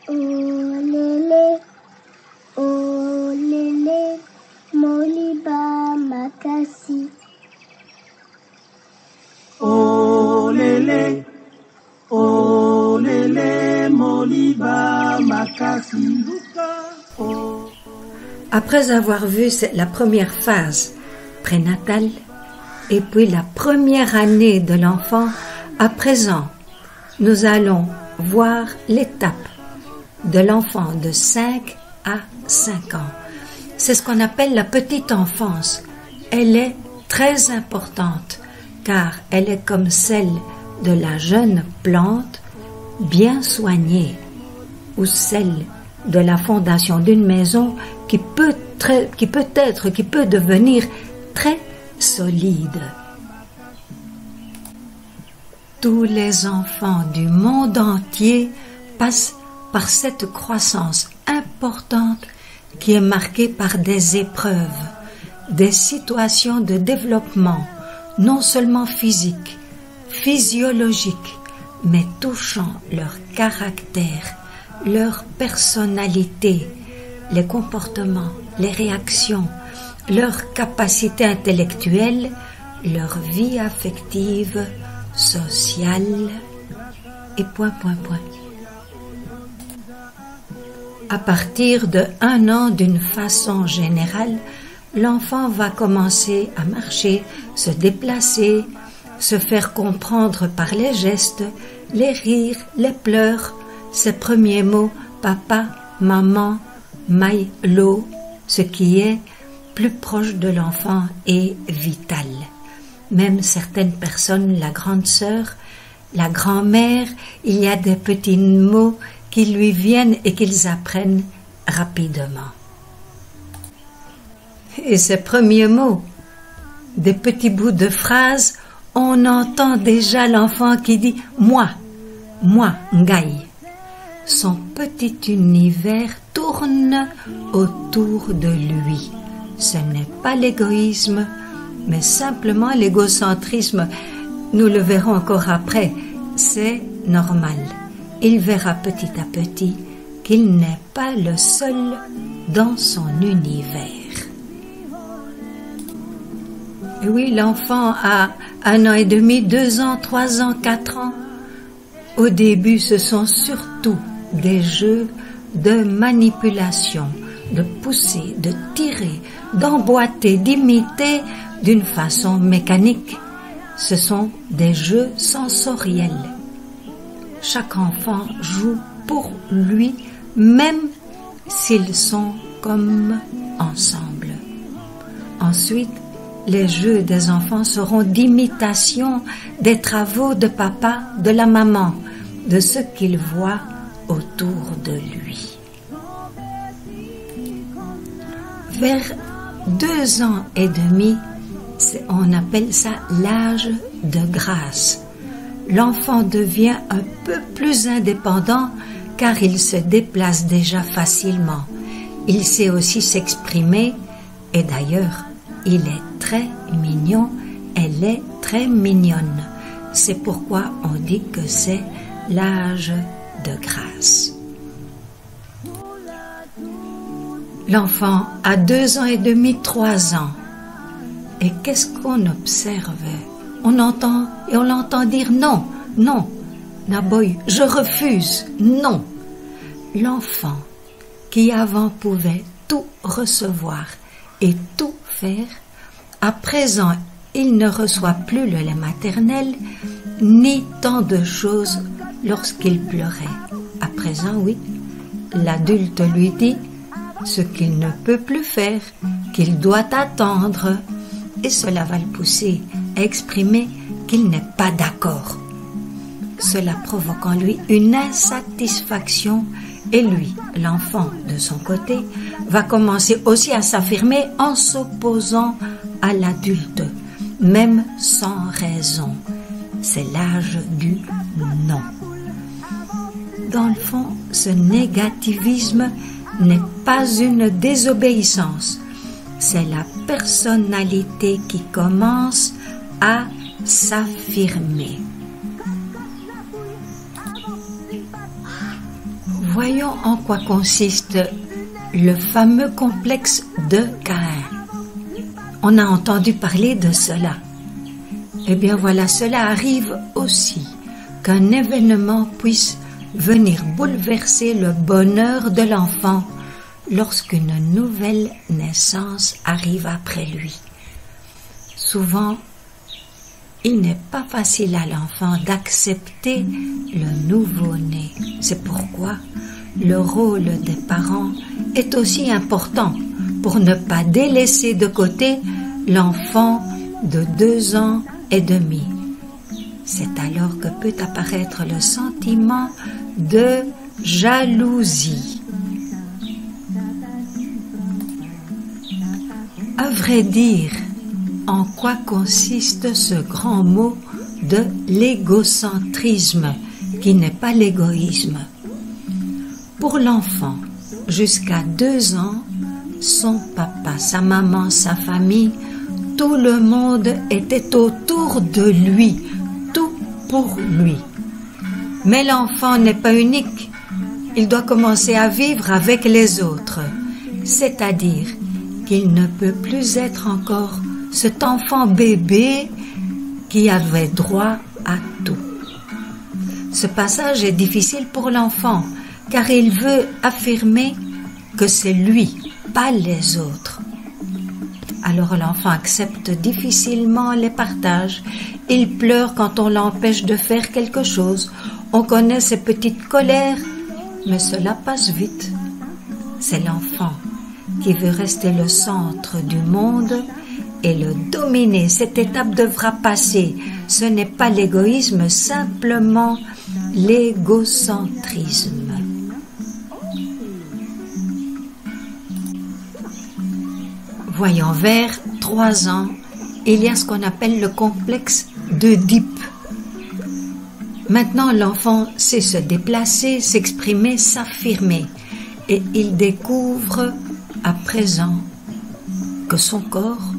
Olele, olele, moliba makasi. Olele, olele, moliba makasi. Après avoir vu la première phase prénatale et puis la première année de l'enfant, à présent, nous allons voir l'étape de l'enfant de 5 à 5 ans. C'est ce qu'on appelle la petite enfance. Elle est très importante car elle est comme celle de la jeune plante bien soignée ou celle de la fondation d'une maison qui peut devenir très solide. Tous les enfants du monde entier passent par cette croissance importante qui est marquée par des épreuves, des situations de développement, non seulement physiques, physiologiques, mais touchant leur caractère, leur personnalité, les comportements, les réactions, leur capacité intellectuelle, leur vie affective, sociale, et point. À partir de 1 an, d'une façon générale, l'enfant va commencer à marcher, se déplacer, se faire comprendre par les gestes, les rires, les pleurs, ses premiers mots papa, maman, mai, l'eau, ce qui est plus proche de l'enfant et vital. Même certaines personnes, la grande sœur, la grand-mère, il y a des petits mots qui lui viennent et qu'ils apprennent rapidement. Et ces premiers mots, des petits bouts de phrases, on entend déjà l'enfant qui dit « moi, ngai ». Son petit univers tourne autour de lui. Ce n'est pas l'égoïsme, mais simplement l'égocentrisme. Nous le verrons encore après. C'est normal. Il verra petit à petit qu'il n'est pas le seul dans son univers. Et oui, l'enfant a 1 an et demi, 2 ans, 3 ans, 4 ans. Au début, ce sont surtout des jeux de manipulation, de pousser, de tirer, d'emboîter, d'imiter d'une façon mécanique. Ce sont des jeux sensoriels. Chaque enfant joue pour lui, même s'ils sont comme ensemble. Ensuite, les jeux des enfants seront d'imitation des travaux de papa, de la maman, de ce qu'ils voient autour de lui. Vers 2 ans et demi, on appelle ça l'âge de grâce. L'enfant devient un peu plus indépendant car il se déplace déjà facilement. Il sait aussi s'exprimer et d'ailleurs, il est très mignon, elle est très mignonne. C'est pourquoi on dit que c'est l'âge de grâce. L'enfant a 2 ans et demi, 3 ans. Et qu'est-ce qu'on observe? On entend et on l'entend dire non, Naboy, je refuse, non. L'enfant qui avant pouvait tout recevoir et tout faire, à présent il ne reçoit plus le lait maternel ni tant de choses lorsqu'il pleurait. À présent, oui, l'adulte lui dit ce qu'il ne peut plus faire, qu'il doit attendre, et cela va le pousser à exprimer qu'il n'est pas d'accord. Cela provoque en lui une insatisfaction et lui, l'enfant de son côté, va commencer aussi à s'affirmer en s'opposant à l'adulte, même sans raison. C'est l'âge du non. Dans le fond, ce négativisme n'est pas une désobéissance, c'est la personnalité qui commence à s'affirmer. Voyons en quoi consiste le fameux complexe de Caïn. On a entendu parler de cela. Eh bien voilà, cela arrive aussi qu'un événement puisse venir bouleverser le bonheur de l'enfant lorsqu'une nouvelle naissance arrive après lui. Souvent, il n'est pas facile à l'enfant d'accepter le nouveau-né. C'est pourquoi le rôle des parents est aussi important pour ne pas délaisser de côté l'enfant de 2 ans et demi. C'est alors que peut apparaître le sentiment de jalousie. À vrai dire, en quoi consiste ce grand mot de l'égocentrisme, qui n'est pas l'égoïsme? Pour l'enfant, jusqu'à 2 ans, son papa, sa maman, sa famille, tout le monde était autour de lui, tout pour lui. Mais l'enfant n'est pas unique, il doit commencer à vivre avec les autres, c'est-à-dire qu'il ne peut plus être encore cet enfant bébé qui avait droit à tout. Ce passage est difficile pour l'enfant, car il veut affirmer que c'est lui, pas les autres. Alors l'enfant accepte difficilement les partages. Il pleure quand on l'empêche de faire quelque chose. On connaît ses petites colères, mais cela passe vite. C'est l'enfant qui veut rester le centre du monde et le dominer. Cette étape devra passer. Ce n'est pas l'égoïsme, simplement l'égocentrisme. Voyons, vers 3 ans, il y a ce qu'on appelle le complexe d'Œdipe. Maintenant, l'enfant sait se déplacer, s'exprimer, s'affirmer. Et il découvre à présent que son corps,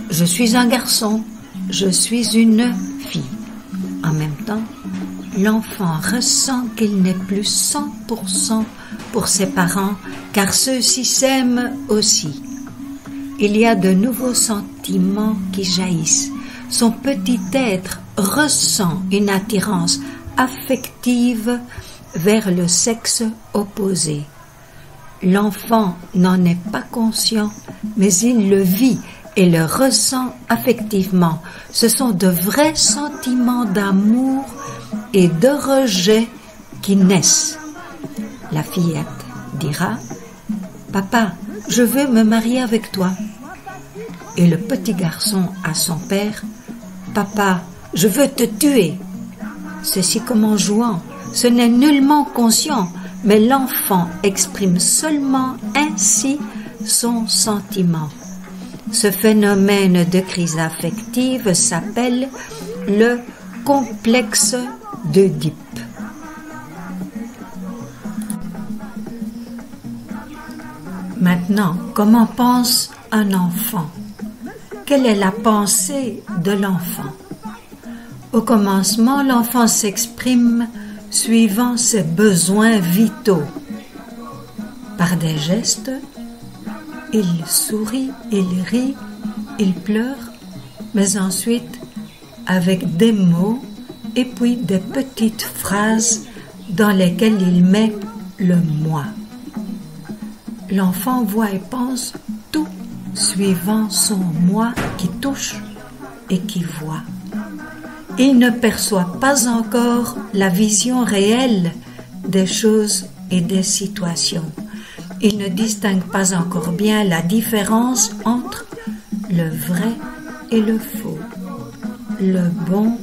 je suis un garçon, je suis une fille. En même temps, l'enfant ressent qu'il n'est plus 100% pour ses parents, car ceux-ci s'aiment aussi. Il y a de nouveaux sentiments qui jaillissent. Son petit être ressent une attirance affective vers le sexe opposé. L'enfant n'en est pas conscient, mais il le vit et le ressent affectivement. Ce sont de vrais sentiments d'amour et de rejet qui naissent. La fillette dira « Papa, je veux me marier avec toi. » Et le petit garçon à son père « Papa, je veux te tuer. » Ceci comme en jouant. Ce n'est nullement conscient, mais l'enfant exprime seulement ainsi son sentiment. Ce phénomène de crise affective s'appelle le complexe d'Œdipe. Maintenant, comment pense un enfant? Quelle est la pensée de l'enfant? Au commencement, l'enfant s'exprime suivant ses besoins vitaux. Par des gestes, il sourit, il rit, il pleure, mais ensuite avec des mots et puis des petites phrases dans lesquelles il met le moi. L'enfant voit et pense tout suivant son moi qui touche et qui voit. Il ne perçoit pas encore la vision réelle des choses et des situations. Il ne distingue pas encore bien la différence entre le vrai et le faux, le bon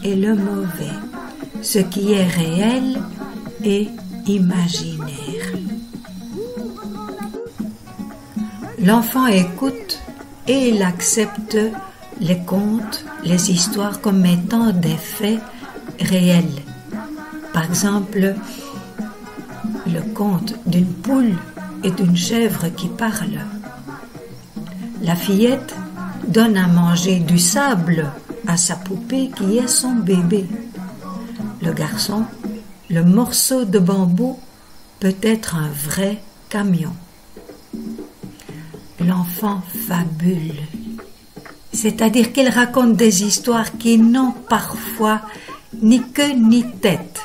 et le mauvais, ce qui est réel et imaginaire. L'enfant écoute et il accepte les contes, les histoires comme étant des faits réels. Par exemple, le conte d'une poule et d'une chèvre qui parlent. La fillette donne à manger du sable à sa poupée qui est son bébé. Le garçon, le morceau de bambou peut être un vrai camion. L'enfant fabule, c'est-à-dire qu'il raconte des histoires qui n'ont parfois ni queue ni tête,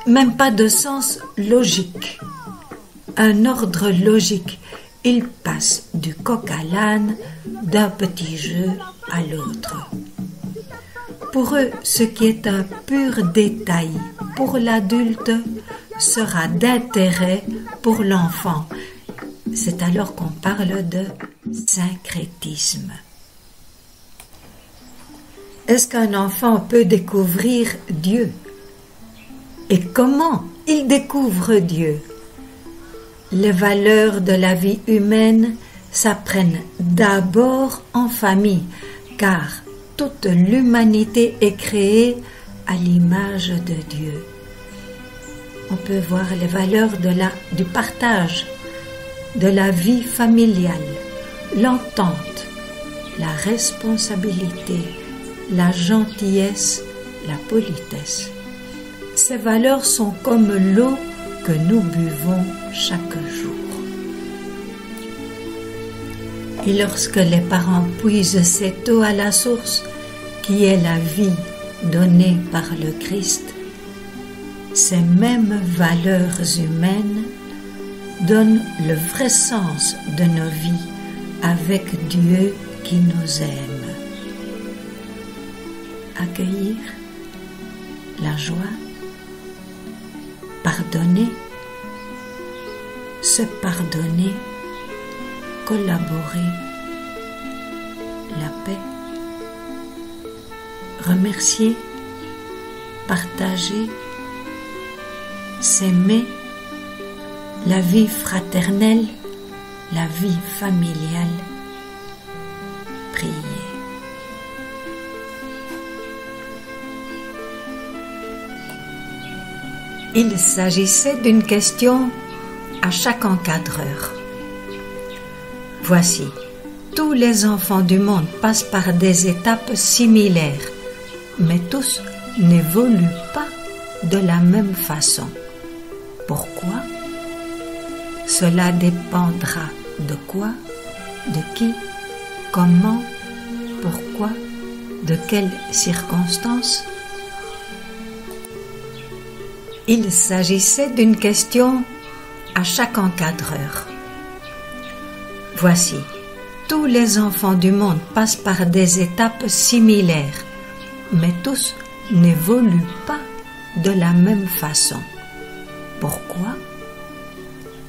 même pas de sens logique. Un ordre logique, il passe du coq à l'âne, d'un petit jeu à l'autre. Pour eux, ce qui est un pur détail pour l'adulte sera d'intérêt pour l'enfant. C'est alors qu'on parle de syncrétisme. Est-ce qu'un enfant peut découvrir Dieu? Et comment il découvre Dieu? Les valeurs de la vie humaine s'apprennent d'abord en famille, car toute l'humanité est créée à l'image de Dieu. On peut voir les valeurs du partage, de la vie familiale, l'entente, la responsabilité, la gentillesse, la politesse. Ces valeurs sont comme l'eau que nous buvons chaque jour. Et lorsque les parents puisent cette eau à la source, qui est la vie donnée par le Christ, ces mêmes valeurs humaines donnent le vrai sens de nos vies avec Dieu qui nous aime. Accueillir la joie, pardonner, se pardonner, collaborer, la paix, remercier, partager, s'aimer, la vie fraternelle, la vie familiale, prier. Il s'agissait d'une question à chaque encadreur. Voici, tous les enfants du monde passent par des étapes similaires, mais tous n'évoluent pas de la même façon. Pourquoi? Cela dépendra de quoi, de qui, comment, pourquoi, de quelles circonstances. Il s'agissait d'une question à chaque encadreur. Voici, tous les enfants du monde passent par des étapes similaires, mais tous n'évoluent pas de la même façon. Pourquoi?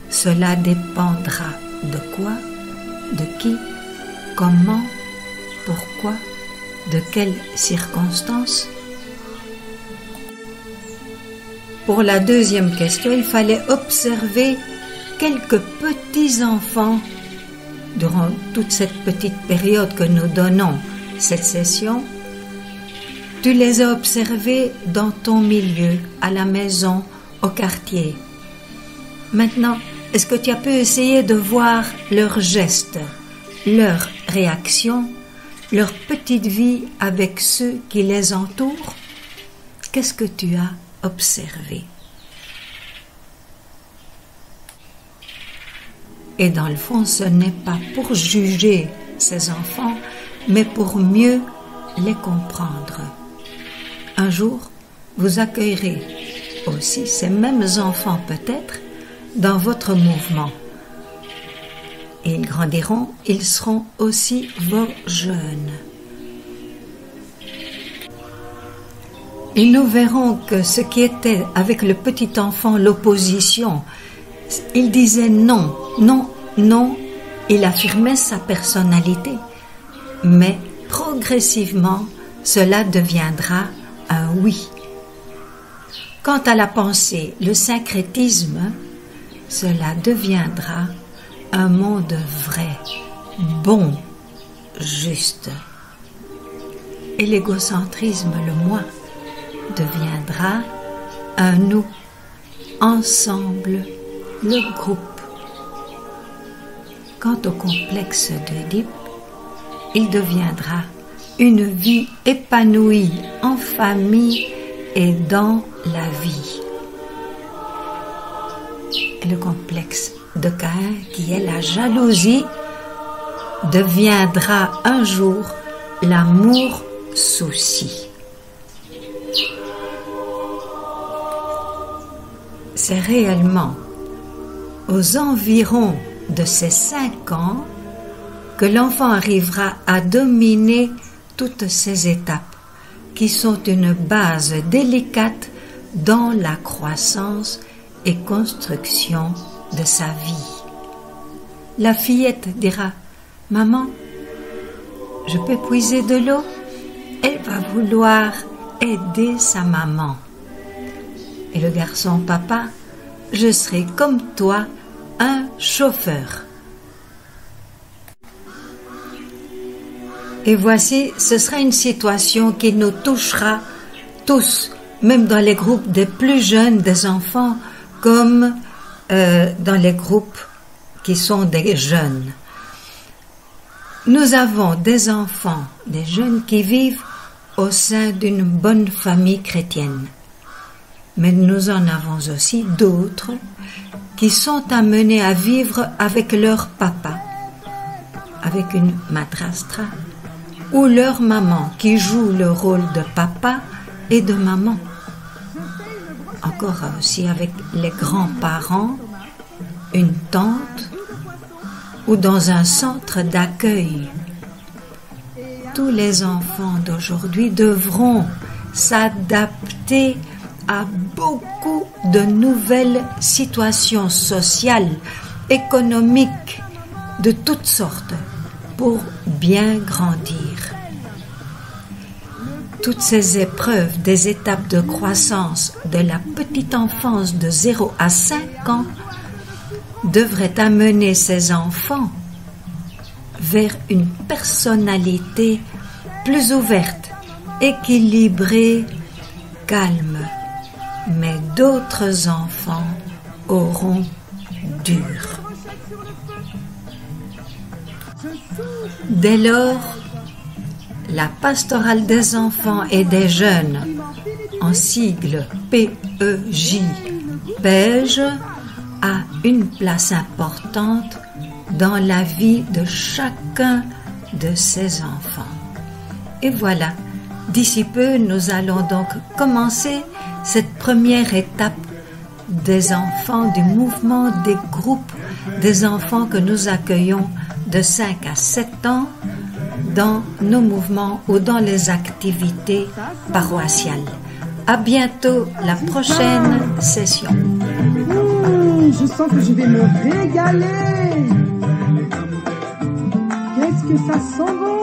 Cela dépendra de quoi, de qui, comment, pourquoi, de quelles circonstances. Pour la deuxième question, il fallait observer quelques petits enfants durant toute cette petite période que nous donnons cette session. Tu les as observés dans ton milieu, à la maison, au quartier. Maintenant, est-ce que tu as pu essayer de voir leurs gestes, leurs réactions, leur petite vie avec ceux qui les entourent? Qu'est-ce que tu as observé? Et dans le fond, ce n'est pas pour juger ces enfants, mais pour mieux les comprendre. Un jour, vous accueillerez aussi ces mêmes enfants peut-être dans votre mouvement. Et ils grandiront, ils seront aussi vos jeunes. Et nous verrons que ce qui était avec le petit enfant l'opposition, il disait non, non, non, il affirmait sa personnalité. Mais progressivement, cela deviendra un oui. Quant à la pensée, le syncrétisme, cela deviendra un monde vrai, bon, juste. Et l'égocentrisme, le moi, deviendra un nous, ensemble, le groupe. Quant au complexe d'Oedipe, il deviendra une vie épanouie en famille et dans la vie. Et le complexe de Caïn, qui est la jalousie, deviendra un jour l'amour-souci. C'est réellement aux environs de ses 5 ans que l'enfant arrivera à dominer toutes ces étapes qui sont une base délicate dans la croissance et construction de sa vie. La fillette dira « Maman, je peux puiser de l'eau ?» Elle va vouloir aider sa maman. Et le garçon « Papa, je serai comme toi, un chauffeur. » Et voici, ce sera une situation qui nous touchera tous, même dans les groupes des plus jeunes des enfants, comme dans les groupes qui sont des jeunes. Nous avons des enfants, des jeunes qui vivent au sein d'une bonne famille chrétienne. Mais nous en avons aussi d'autres qui sont amenés à vivre avec leur papa, avec une madrastra, ou leur maman qui joue le rôle de papa et de maman. Encore aussi avec les grands-parents, une tante ou dans un centre d'accueil. Tous les enfants d'aujourd'hui devront s'adapter à beaucoup de nouvelles situations sociales, économiques, de toutes sortes, pour bien grandir. Toutes ces épreuves des étapes de croissance de la petite enfance de 0 à 5 ans devraient amener ces enfants vers une personnalité plus ouverte, équilibrée, calme. Mais d'autres enfants auront dur. Dès lors, la pastorale des enfants et des jeunes, en sigle PEJ, PEJ, a une place importante dans la vie de chacun de ces enfants. Et voilà, d'ici peu, nous allons donc commencer cette première étape des enfants, du mouvement des groupes, des enfants que nous accueillons de 5 à 7 ans dans nos mouvements ou dans les activités paroissiales. À bientôt, la prochaine session. Je sens que je vais me régaler. Qu'est-ce que ça sent bon?